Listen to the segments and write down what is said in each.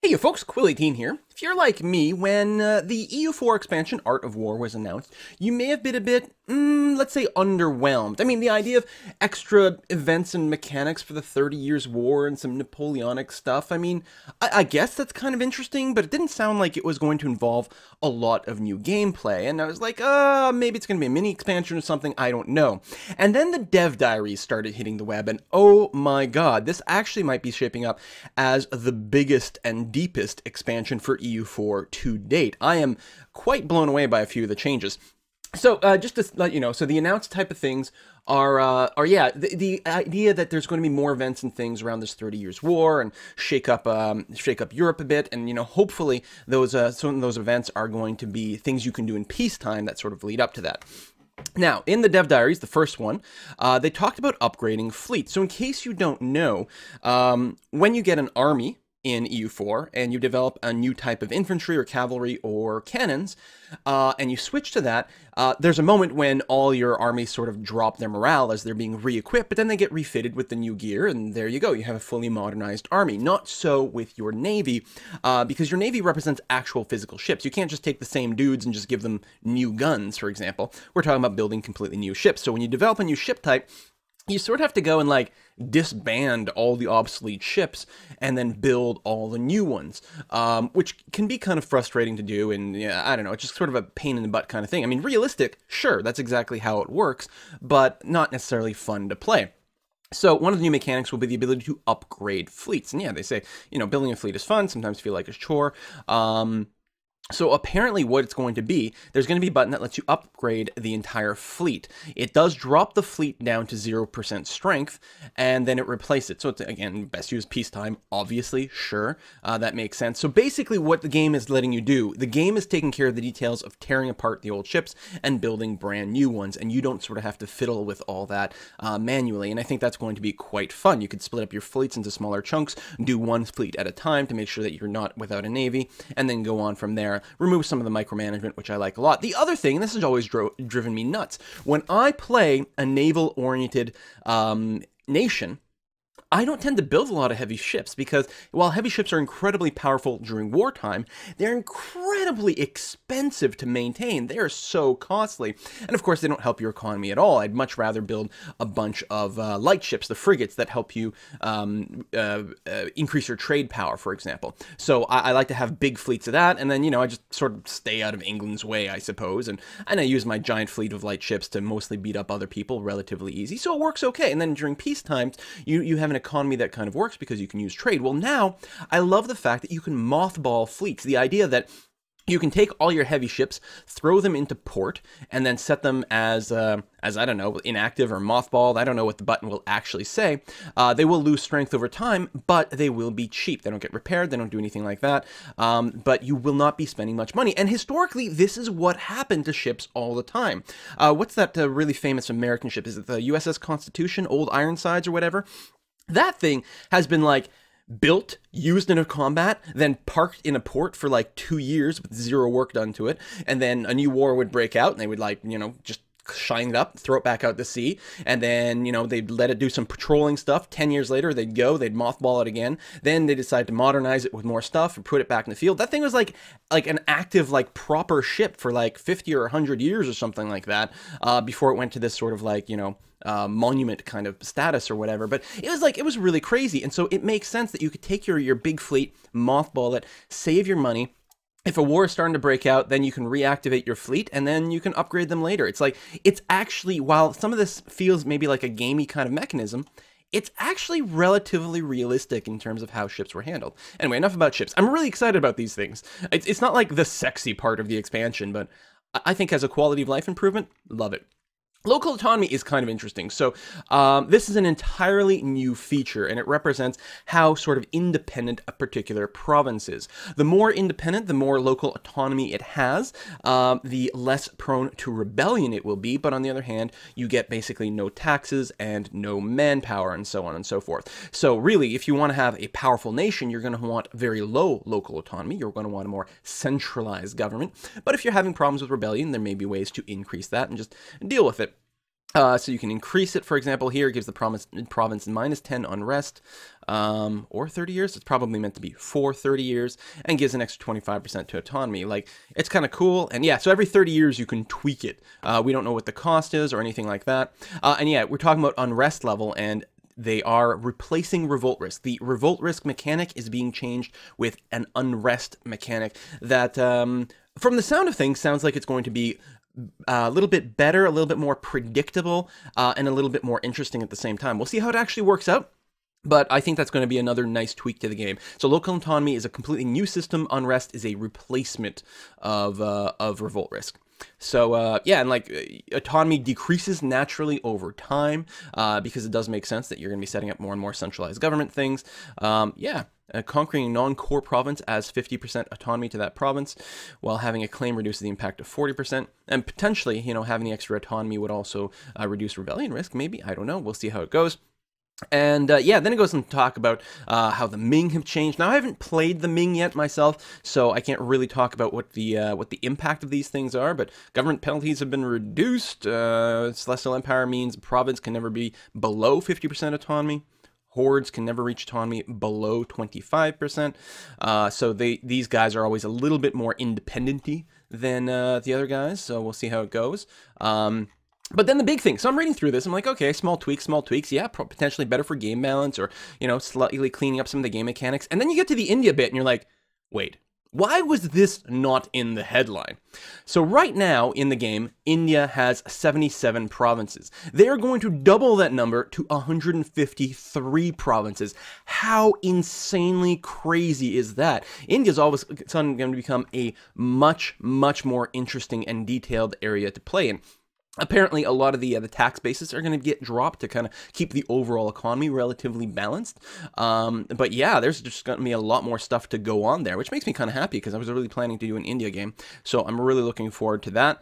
Hey you folks, Quill18 here. If you're like me, when the EU4 expansion Art of War was announced, you may have been a bit, let's say, underwhelmed. I mean, the idea of extra events and mechanics for the 30 Years' War and some Napoleonic stuff, I mean, I guess that's kind of interesting, but it didn't sound like it was going to involve a lot of new gameplay, and I was like, maybe it's going to be a mini expansion or something, I don't know. And then the dev diaries started hitting the web, and oh my god, this actually might be shaping up as the biggest and deepest expansion for EU4 to date. I am quite blown away by a few of the changes. So just to let you know, so the announced type of things are yeah, the idea that there's going to be more events and things around this 30 Years' War and shake up Europe a bit, and hopefully those some of those events are going to be things you can do in peacetime that sort of lead up to that. Now, in the dev diaries, the first one, they talked about upgrading fleets. So in case you don't know, when you get an army in EU4 and you develop a new type of infantry or cavalry or cannons, and you switch to that, there's a moment when all your armies sort of drop their morale as they're being re-equipped, but then they get refitted with the new gear, and there you go, you have a fully modernized army. Not so with your navy, because your navy represents actual physical ships. You can't just take the same dudes and just give them new guns, for example. We're talking about building completely new ships. So when you develop a new ship type, you sort of have to go and like disband all the obsolete ships and then build all the new ones, which can be kind of frustrating to do, and yeah, I don't know, it's just sort of a pain in the butt kind of thing. I mean, realistic, sure, that's exactly how it works, but not necessarily fun to play. So one of the new mechanics will be the ability to upgrade fleets. And yeah, they say, building a fleet is fun, sometimes feel like a chore. So apparently what it's going to be, there's going to be a button that lets you upgrade the entire fleet. It does drop the fleet down to 0% strength, and then it replaces it. So it's, again, best used peacetime, obviously, sure, that makes sense. So basically what the game is letting you do, the game is taking care of the details of tearing apart the old ships and building brand new ones, and you don't sort of have to fiddle with all that manually, and I think that's going to be quite fun. You could split up your fleets into smaller chunks, do one fleet at a time to make sure that you're not without a navy, and then go on from there. Remove some of the micromanagement, which I like a lot. The other thing, and this has always driven me nuts, when I play a naval-oriented nation, I don't tend to build a lot of heavy ships because while heavy ships are incredibly powerful during wartime, they're incredibly expensive to maintain. They are so costly. And of course, they don't help your economy at all. I'd much rather build a bunch of light ships, the frigates, that help you increase your trade power, for example. So I like to have big fleets of that, and then, I just sort of stay out of England's way, I suppose. And I use my giant fleet of light ships to mostly beat up other people relatively easy. So it works okay. And then during peacetime, you have an economy that kind of works because you can use trade. Well, now I love the fact that you can mothball fleets. The idea that you can take all your heavy ships, throw them into port, and then set them as I don't know, inactive or mothballed. I don't know what the button will actually say. They will lose strength over time, but they will be cheap. They don't get repaired. They don't do anything like that. But you will not be spending much money. And historically, this is what happened to ships all the time. What's that really famous American ship? Is it the USS Constitution, Old Ironsides or whatever? That thing has been like built, used in a combat, then parked in a port for like 2 years with zero work done to it, and then a new war would break out and they would just shine it up, throw it back out to sea, and then, they'd let it do some patrolling stuff. 10 years later, they'd mothball it again. Then they decide to modernize it with more stuff and put it back in the field. That thing was like an active, proper ship for like 50 or 100 years or something like that, before it went to this sort of monument kind of status or whatever. But it was really crazy. And so it makes sense that you could take your big fleet, mothball it, save your money. If a war is starting to break out, then you can reactivate your fleet, and then you can upgrade them later. It's actually, while some of this feels maybe like a gamey kind of mechanism, it's actually relatively realistic in terms of how ships were handled. Anyway, enough about ships. I'm really excited about these things. It's not like the sexy part of the expansion, but I think as a quality of life improvement, love it. Local autonomy is kind of interesting. So this is an entirely new feature, and it represents how sort of independent a particular province is. The more independent, the more local autonomy it has, the less prone to rebellion it will be. But on the other hand, you get basically no taxes and no manpower and so on and so forth. So really, if you want to have a powerful nation, you're going to want very low local autonomy. You're going to want a more centralized government. But if you're having problems with rebellion, there may be ways to increase that and just deal with it. So you can increase it, for example, here. It gives the province -10 unrest, or 30 years. It's probably meant to be for 30 years, and gives an extra 25% to autonomy. Like, it's kind of cool. And yeah, so every 30 years you can tweak it. We don't know what the cost is or anything like that. And yeah, we're talking about unrest level, and they are replacing revolt risk. The revolt risk mechanic is being changed with an unrest mechanic that, from the sound of things, sounds like it's going to be a little bit better, a little bit more predictable, and a little bit more interesting at the same time. We'll see how it actually works out. But I think that's going to be another nice tweak to the game. So local autonomy is a completely new system. Unrest is a replacement of revolt risk. So yeah, and like autonomy decreases naturally over time, because it does make sense that you're going to be setting up more and more centralized government things. Yeah. Conquering a non-core province adds 50% autonomy to that province, while having a claim reduces the impact to 40%. And potentially, you know, having the extra autonomy would also reduce rebellion risk, maybe. I don't know. We'll see how it goes. And yeah, then it goes on to talk about how the Ming have changed. Now, I haven't played the Ming yet myself, so I can't really talk about what the impact of these things are. But government penalties have been reduced. Celestial Empire means a province can never be below 50% autonomy. Hordes can never reach autonomy below 25%. So these guys are always a little bit more independent-y than the other guys. So we'll see how it goes. But then the big thing, so I'm reading through this, I'm like, okay, small tweaks, yeah, potentially better for game balance, or, you know, slightly cleaning up some of the game mechanics. And then you get to the India bit and you're like, wait, why was this not in the headline? So right now in the game, India has 77 provinces. They're going to double that number to 153 provinces. How insanely crazy is that? India's all of a sudden going to become a much, much more interesting and detailed area to play in. Apparently, a lot of the tax bases are going to get dropped to kind of keep the overall economy relatively balanced. But yeah, there's just going to be a lot more stuff to go on there, which makes me kind of happy because I was really planning to do an India game. So I'm really looking forward to that.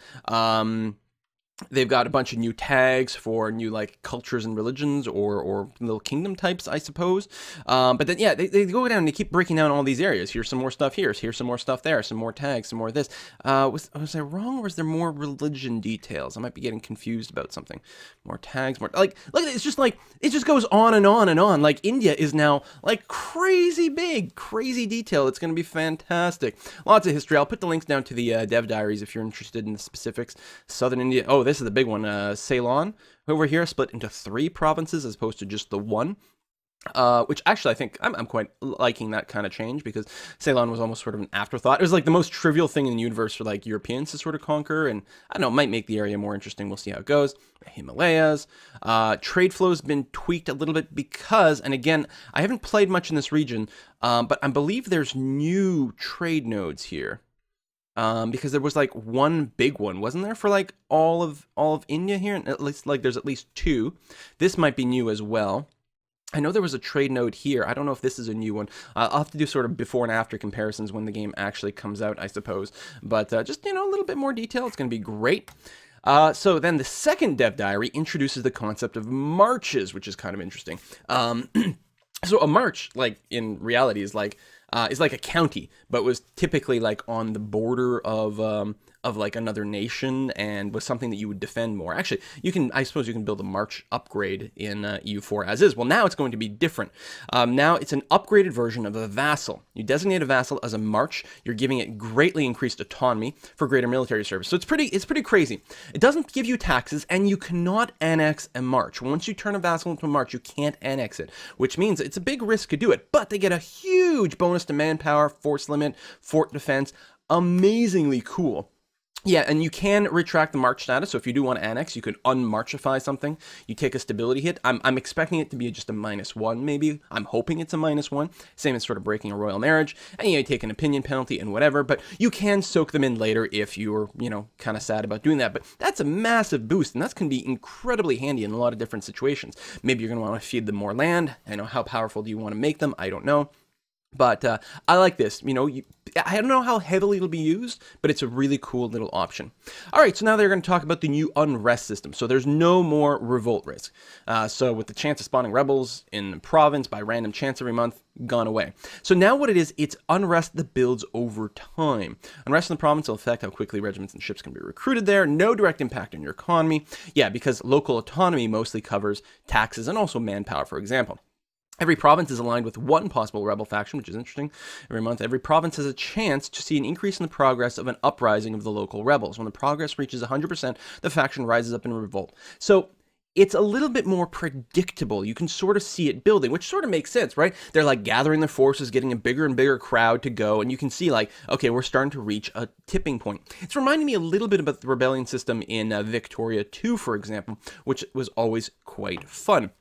They've got a bunch of new tags for new, like, cultures and religions, or little kingdom types, I suppose. But then, yeah, they go down and they keep breaking down all these areas. Here's some more stuff here. Here's some more stuff there. Some more tags. Some more of this. Was I wrong, or was there more religion details? I might be getting confused about something. More tags. More, like, look, it's just like, it just goes on and on and on. Like, India is now, like, crazy big, crazy detail. It's going to be fantastic. Lots of history. I'll put the links down to the dev diaries if you're interested in the specifics. Southern India. Oh, this is the big one. Ceylon over here split into 3 provinces as opposed to just the one, which actually I think I'm quite liking that kind of change, because Ceylon was almost sort of an afterthought. It was like the most trivial thing in the universe for like Europeans to sort of conquer, and I don't know, it might make the area more interesting. We'll see how it goes. Himalayas. Trade flow has been tweaked a little bit because, and again, I haven't played much in this region, but I believe there's new trade nodes here. Because there was like one big one, wasn't there, for like all of India here? And at least like there's at least 2. This might be new as well. I know there was a trade node here. I don't know if this is a new one. I'll have to do sort of before and after comparisons when the game actually comes out, I suppose. But just, you know, a little bit more detail. It's going to be great. So then the second dev diary introduces the concept of marches, which is kind of interesting. So a march, like in reality, is like a county, but was typically like on the border of like another nation, and was something that you would defend more. Actually, I suppose you can build a march upgrade in EU4 as is. Well, now it's going to be different. Now it's an upgraded version of a vassal. You designate a vassal as a march. You're giving it greatly increased autonomy for greater military service. So it's pretty crazy. It doesn't give you taxes, and you cannot annex a march. Once you turn a vassal into a march, you can't annex it, which means it's a big risk to do it. But they get a huge bonus to manpower, force limit, fort defense. Amazingly cool. Yeah, and you can retract the march status, so if you do want to annex, you can unmarchify something. You take a stability hit. I'm expecting it to be just a -1, maybe. I'm hoping it's a -1. Same as sort of breaking a royal marriage. And you take an opinion penalty and whatever, but you can soak them in later if you're, you know, kind of sad about doing that. But that's a massive boost, and that's going to be incredibly handy in a lot of different situations. Maybe you're going to want to feed them more land. I know, how powerful do you want to make them? I don't know. But I like this. I don't know how heavily it'll be used, but it's a really cool little option. All right, so now they're going to talk about the new unrest system. So there's no more revolt risk. So with the chance of spawning rebels in the province by random chance every month, gone away. So now what it is, it's unrest that builds over time. Unrest in the province will affect how quickly regiments and ships can be recruited there. No direct impact on your economy. Yeah, because local autonomy mostly covers taxes and also manpower, for example. Every province is aligned with one possible rebel faction, which is interesting. Every month, every province has a chance to see an increase in the progress of an uprising of the local rebels. When the progress reaches 100%, the faction rises up in revolt. So it's a little bit more predictable. You can sort of see it building, which sort of makes sense, right? They're like gathering their forces, getting a bigger and bigger crowd to go, and you can see like, okay, we're starting to reach a tipping point. It's reminding me a little bit about the rebellion system in Victoria 2, for example, which was always quite fun.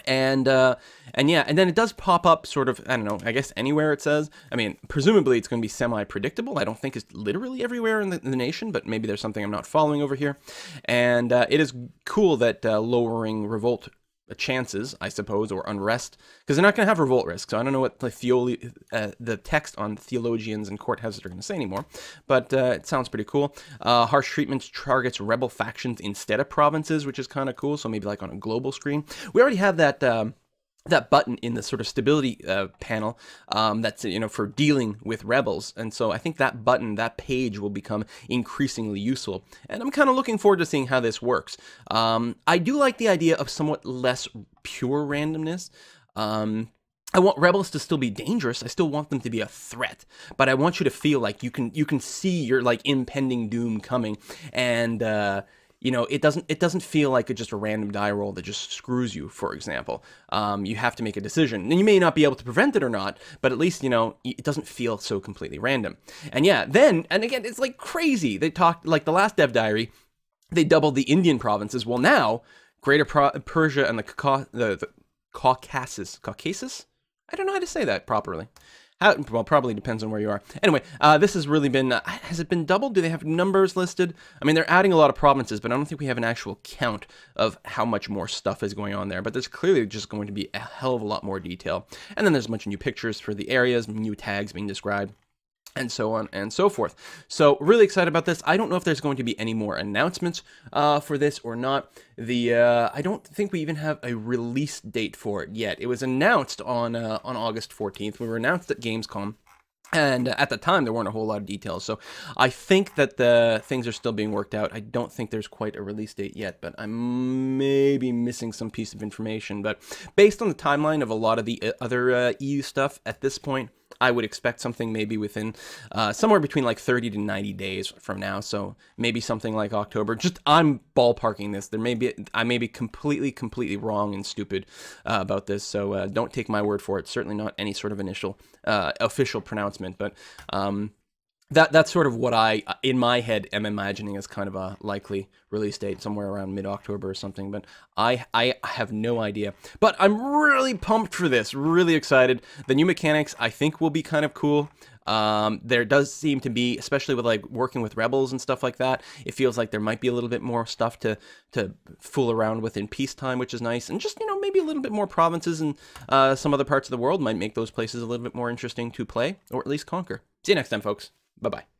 And yeah, and then it does pop up sort of, I don't know, I guess anywhere it says. I mean, presumably it's going to be semi-predictable. I don't think it's literally everywhere in the nation, but maybe there's something I'm not following over here. And it is cool that lowering revolt chances, I suppose, or unrest, because they're not going to have revolt risk. So I don't know what the text on theologians and court houses are going to say anymore, but it sounds pretty cool. Harsh treatment targets rebel factions instead of provinces, which is kind of cool. So maybe like on a global screen. We already have that that button in the sort of stability panel that's, for dealing with rebels. And so I think that button, that page will become increasingly useful. And I'm kind of looking forward to seeing how this works. I do like the idea of somewhat less pure randomness. I want rebels to still be dangerous. I still want them to be a threat, but I want you to feel like you can see your like impending doom coming, and it doesn't feel like just a random die roll that just screws you, for example. You have to make a decision. And you may not be able to prevent it or not, but at least, it doesn't feel so completely random. And yeah, and again, it's like crazy. They talked, like the last dev diary, they doubled the Indian provinces. Well, now, Greater Persia and the Caucasus? I don't know how to say that properly. Well, probably depends on where you are. Anyway, this has really been, has it been doubled? Do they have numbers listed? I mean, they're adding a lot of provinces, but I don't think we have an actual count of how much more stuff is going on there. But there's clearly just going to be a hell of a lot more detail. And then there's a bunch of new pictures for the areas, new tags being described, and so on and so forth. So really excited about this. I don't know if there's going to be any more announcements for this or not. I don't think we even have a release date for it yet. It was announced on August 14th. We were announced at Gamescom. And at the time, there weren't a whole lot of details. So I think that the things are still being worked out. I don't think there's quite a release date yet, but I'm maybe missing some piece of information. But based on the timeline of a lot of the other EU stuff at this point, I would expect something maybe within somewhere between like 30 to 90 days from now. So maybe something like October. Just I'm ballparking this. I may be completely wrong and stupid about this. So don't take my word for it. Certainly not any sort of initial official pronouncement. But that's sort of what I, in my head, am imagining as kind of a likely release date, somewhere around mid-October or something, but I have no idea. But I'm really pumped for this, really excited. The new mechanics, I think, will be kind of cool. There does seem to be, especially with like working with rebels and stuff like that, it feels like there might be a little bit more stuff to fool around with in peacetime, which is nice. And just, maybe a little bit more provinces and some other parts of the world might make those places a little bit more interesting to play, or at least conquer. See you next time, folks. Bye-bye.